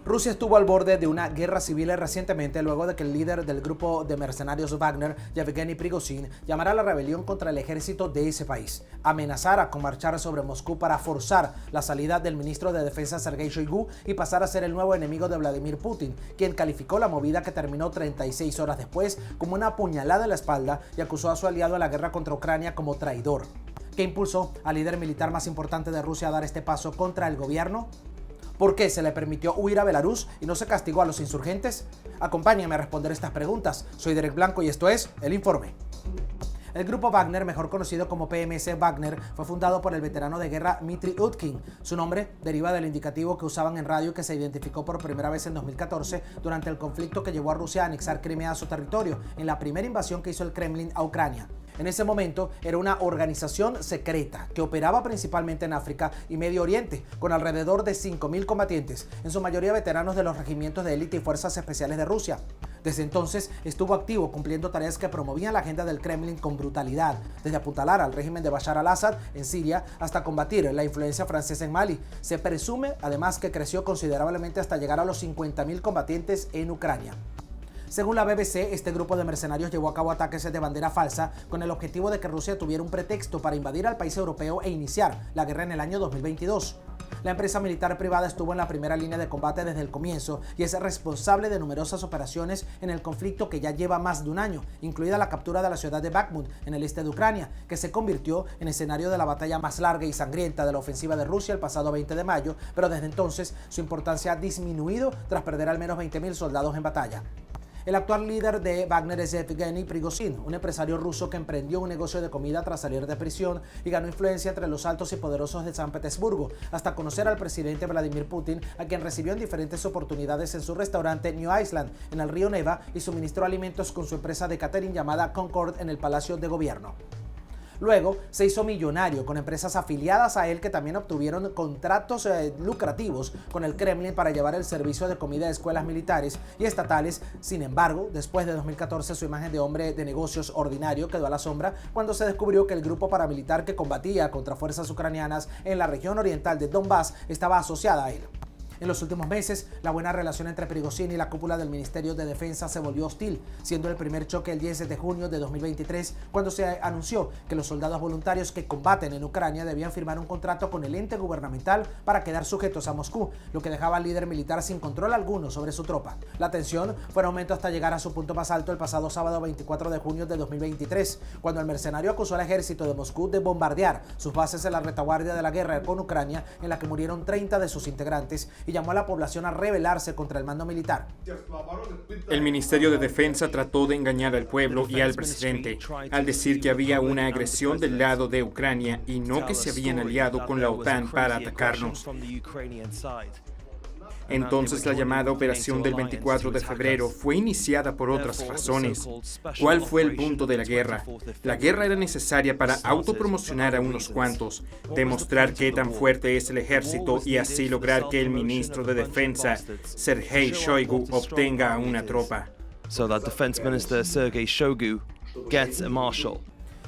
Rusia estuvo al borde de una guerra civil recientemente luego de que el líder del grupo de mercenarios Wagner, Yevgeny Prigozhin, llamara a la rebelión contra el ejército de ese país, amenazara con marchar sobre Moscú para forzar la salida del ministro de Defensa Sergei Shoigu y pasar a ser el nuevo enemigo de Vladimir Putin, quien calificó la movida que terminó 36 horas después como una puñalada en la espalda y acusó a su aliado en la guerra contra Ucrania como traidor. ¿Qué impulsó al líder militar más importante de Rusia a dar este paso contra el gobierno? ¿Por qué se le permitió huir a Belarus y no se castigó a los insurgentes? Acompáñame a responder estas preguntas. Soy Derek Blanco y esto es El Informe. El grupo Wagner, mejor conocido como PMC Wagner, fue fundado por el veterano de guerra Dmitry Utkin. Su nombre deriva del indicativo que usaban en radio que se identificó por primera vez en 2014 durante el conflicto que llevó a Rusia a anexar Crimea a su territorio en la primera invasión que hizo el Kremlin a Ucrania. En ese momento era una organización secreta que operaba principalmente en África y Medio Oriente, con alrededor de 5.000 combatientes, en su mayoría veteranos de los regimientos de élite y fuerzas especiales de Rusia. Desde entonces estuvo activo cumpliendo tareas que promovían la agenda del Kremlin con brutalidad, desde apuntalar al régimen de Bashar al-Assad en Siria hasta combatir la influencia francesa en Mali. Se presume además que creció considerablemente hasta llegar a los 50.000 combatientes en Ucrania. Según la BBC, este grupo de mercenarios llevó a cabo ataques de bandera falsa con el objetivo de que Rusia tuviera un pretexto para invadir al país europeo e iniciar la guerra en el año 2022. La empresa militar privada estuvo en la primera línea de combate desde el comienzo y es responsable de numerosas operaciones en el conflicto que ya lleva más de un año, incluida la captura de la ciudad de Bakhmut en el este de Ucrania, que se convirtió en escenario de la batalla más larga y sangrienta de la ofensiva de Rusia el pasado 20 de mayo, pero desde entonces su importancia ha disminuido tras perder al menos 20.000 soldados en batalla. El actual líder de Wagner es Yevgeny Prigozhin, un empresario ruso que emprendió un negocio de comida tras salir de prisión y ganó influencia entre los altos y poderosos de San Petersburgo, hasta conocer al presidente Vladimir Putin, a quien recibió en diferentes oportunidades en su restaurante New Iceland, en el río Neva, y suministró alimentos con su empresa de catering llamada Concord en el Palacio de Gobierno. Luego se hizo millonario con empresas afiliadas a él que también obtuvieron contratos lucrativos con el Kremlin para llevar el servicio de comida a escuelas militares y estatales. Sin embargo, después de 2014 su imagen de hombre de negocios ordinario quedó a la sombra cuando se descubrió que el grupo paramilitar que combatía contra fuerzas ucranianas en la región oriental de Donbass estaba asociada a él. En los últimos meses, la buena relación entre Prigozhin y la cúpula del Ministerio de Defensa se volvió hostil, siendo el primer choque el 10 de junio de 2023, cuando se anunció que los soldados voluntarios que combaten en Ucrania debían firmar un contrato con el ente gubernamental para quedar sujetos a Moscú, lo que dejaba al líder militar sin control alguno sobre su tropa. La tensión fue en aumento hasta llegar a su punto más alto el pasado sábado 24 de junio de 2023, cuando el mercenario acusó al ejército de Moscú de bombardear sus bases en la retaguardia de la guerra con Ucrania, en la que murieron 30 de sus integrantes, y llamó a la población a rebelarse contra el mando militar. El Ministerio de Defensa trató de engañar al pueblo y al presidente al decir que había una agresión del lado de Ucrania y no que se habían aliado con la OTAN para atacarnos. Entonces la llamada operación del 24 de febrero fue iniciada por otras razones. ¿Cuál fue el punto de la guerra? La guerra era necesaria para autopromocionar a unos cuantos, demostrar qué tan fuerte es el ejército y así lograr que el ministro de Defensa, Sergei Shoigu, obtenga una tropa. So that Defense Minister Sergei Shoigu gets a marshal.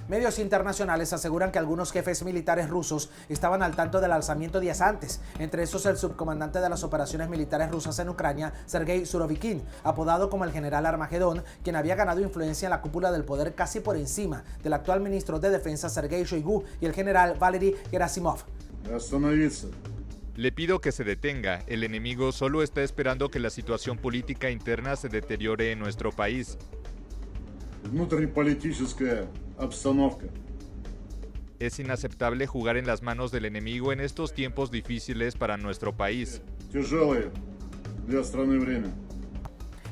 Medios internacionales aseguran que algunos jefes militares rusos estaban al tanto del alzamiento días antes, entre esos el subcomandante de las operaciones militares rusas en Ucrania, Sergei Surovikin, apodado como el general Armagedón, quien había ganado influencia en la cúpula del poder casi por encima del actual ministro de Defensa Sergei Shoigu y el general Valery Gerasimov. Le pido que se detenga. El enemigo solo está esperando que la situación política interna se deteriore en nuestro país. Es inaceptable jugar en las manos del enemigo en estos tiempos difíciles para nuestro país.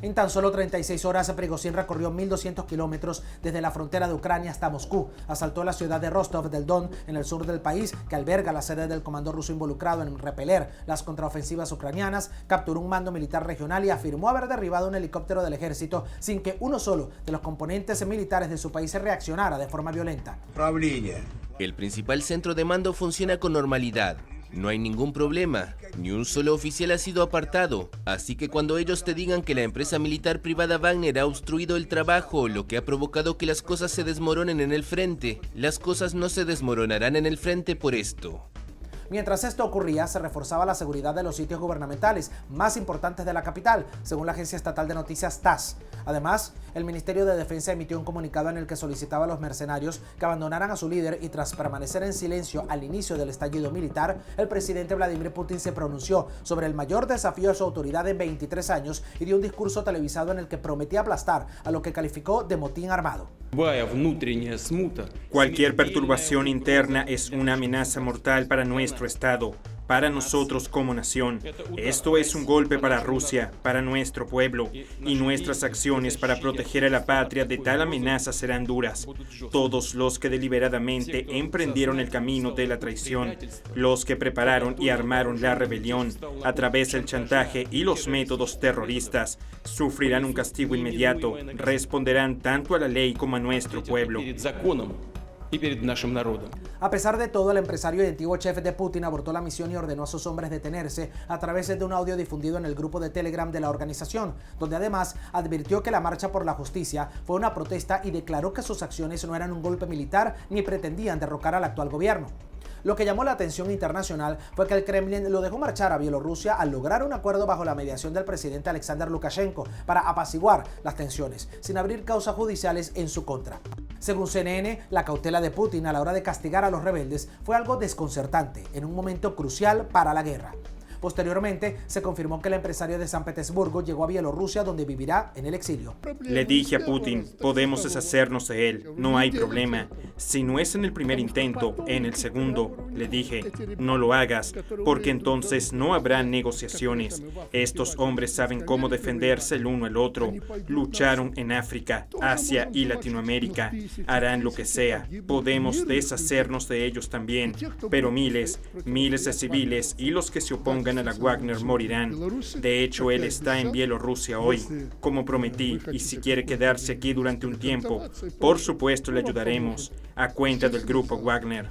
En tan solo 36 horas, Prigozhin recorrió 1.200 kilómetros desde la frontera de Ucrania hasta Moscú. Asaltó la ciudad de Rostov del Don, en el sur del país, que alberga la sede del comando ruso involucrado en repeler las contraofensivas ucranianas, capturó un mando militar regional y afirmó haber derribado un helicóptero del ejército sin que uno solo de los componentes militares de su país se reaccionara de forma violenta. El principal centro de mando funciona con normalidad. No hay ningún problema, ni un solo oficial ha sido apartado, así que cuando ellos te digan que la empresa militar privada Wagner ha obstruido el trabajo, lo que ha provocado que las cosas se desmoronen en el frente, las cosas no se desmoronarán en el frente por esto. Mientras esto ocurría, se reforzaba la seguridad de los sitios gubernamentales más importantes de la capital, según la agencia estatal de noticias TASS. Además, el Ministerio de Defensa emitió un comunicado en el que solicitaba a los mercenarios que abandonaran a su líder y tras permanecer en silencio al inicio del estallido militar, el presidente Vladimir Putin se pronunció sobre el mayor desafío de su autoridad en 23 años y dio un discurso televisado en el que prometía aplastar a lo que calificó de motín armado. Cualquier perturbación interna es una amenaza mortal para nuestro Estado, para nosotros como nación. Esto es un golpe para Rusia, para nuestro pueblo, y nuestras acciones para proteger a la patria de tal amenaza serán duras. Todos los que deliberadamente emprendieron el camino de la traición, los que prepararon y armaron la rebelión a través del chantaje y los métodos terroristas, sufrirán un castigo inmediato, responderán tanto a la ley como a nuestro pueblo. A pesar de todo, el empresario y antiguo jefe de Putin abortó la misión y ordenó a sus hombres detenerse a través de un audio difundido en el grupo de Telegram de la organización, donde además advirtió que la marcha por la justicia fue una protesta y declaró que sus acciones no eran un golpe militar ni pretendían derrocar al actual gobierno. Lo que llamó la atención internacional fue que el Kremlin lo dejó marchar a Bielorrusia al lograr un acuerdo bajo la mediación del presidente Alexander Lukashenko para apaciguar las tensiones, sin abrir causas judiciales en su contra. Según CNN, la cautela de Putin a la hora de castigar a los rebeldes fue algo desconcertante en un momento crucial para la guerra. Posteriormente, se confirmó que el empresario de San Petersburgo llegó a Bielorrusia, donde vivirá en el exilio. Le dije a Putin, podemos deshacernos de él, no hay problema. Si no es en el primer intento, en el segundo. Le dije, no lo hagas, porque entonces no habrá negociaciones. Estos hombres saben cómo defenderse el uno al otro. Lucharon en África, Asia y Latinoamérica. Harán lo que sea. Podemos deshacernos de ellos también. Pero miles de civiles y los que se opongan a la Wagner morirán. De hecho, él está en Bielorrusia hoy, como prometí, y si quiere quedarse aquí durante un tiempo, por supuesto le ayudaremos, a cuenta del grupo Wagner.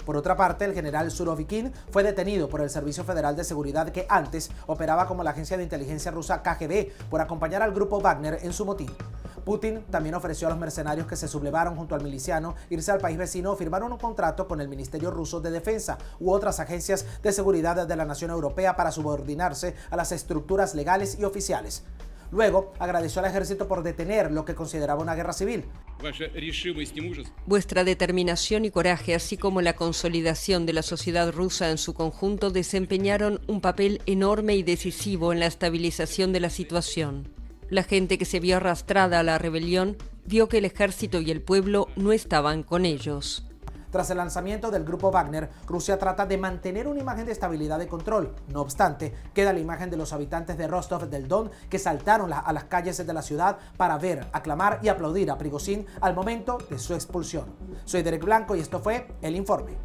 Por otra parte, el general Surovikin fue detenido por el Servicio Federal de Seguridad que antes operaba como la agencia de inteligencia rusa KGB por acompañar al grupo Wagner en su motín. Putin también ofreció a los mercenarios que se sublevaron junto al miliciano irse al país vecino o firmar un contrato con el Ministerio Ruso de Defensa u otras agencias de seguridad de la nación europea para subordinarse a las estructuras legales y oficiales. Luego, agradeció al ejército por detener lo que consideraba una guerra civil. Vuestra determinación y coraje, así como la consolidación de la sociedad rusa en su conjunto, desempeñaron un papel enorme y decisivo en la estabilización de la situación. La gente que se vio arrastrada a la rebelión vio que el ejército y el pueblo no estaban con ellos. Tras el lanzamiento del grupo Wagner, Rusia trata de mantener una imagen de estabilidad y control. No obstante, queda la imagen de los habitantes de Rostov del Don que saltaron a las calles de la ciudad para ver, aclamar y aplaudir a Prigozhin al momento de su expulsión. Soy Derek Blanco y esto fue El Informe.